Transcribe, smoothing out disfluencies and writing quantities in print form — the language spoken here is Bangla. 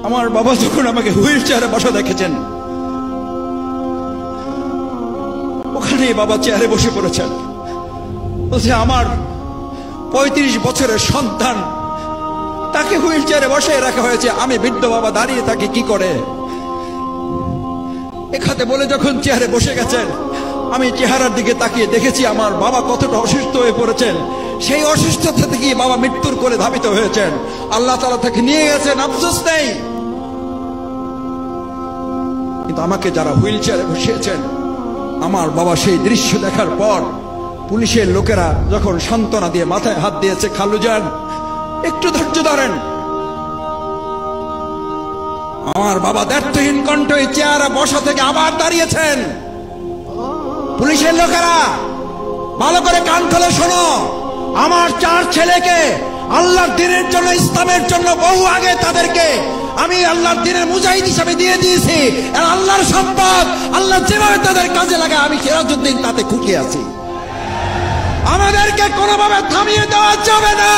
আমার বাবা যখন আমাকে হুইল চেয়ারে বসা দেখেছেন, ওখানে বাবা চেয়ারে বসে পড়েছেন, বলছে আমার 35 বছরের সন্তান, তাকে হুইল চেয়ারে বসে রাখা হয়েছে, আমি বৃদ্ধ বাবা দাঁড়িয়ে থাকি কি করে। এখানে বলে যখন চেয়ারে বসে গেছেন, আমি চেহারার দিকে তাকিয়ে দেখেছি আমার বাবা কতটা অসুস্থ হয়ে পড়েছেন। সেই অসুস্থতা থেকে বাবা মৃত্যুর করে ধাবিত হয়েছেন, আল্লাহ তাআলা তাকে নিয়ে গেছেন, আফসোস নেই। কিন্তু আমাকে যারা হুইল চেয়ারে বসিয়েছেন, আমার বাবা সেই দৃশ্য দেখার পর পুলিশের লোকেরা যখন সান্ত্বনা দিয়ে মাথায় হাত দিয়েছে, খালুজান একটু ধৈর্য ধরেন, আমার বাবা দ্ব্যর্থহীন কণ্ঠে চেয়ারে বসা থেকে আবার দাঁড়িয়েছেন। পুলিশের লোকেরা ভালো করে কান খুলে শোনো, আমার 4 ছেলেকে আল্লাহর দ্বীনের জন্য, ইসলামের জন্য বহু আগে তাদেরকে আমি আল্লাহর দ্বীনের মুজাহিদ হিসেবে দিয়ে দিয়েছি। আর আল্লাহর সম্পদ আল্লাহ যেভাবে তাদের কাজে লাগায়, আমি সিরাজউদ্দিন তাতে খুশি আছি। আমাদেরকে কোনোভাবে থামিয়ে দেওয়া যাবে না।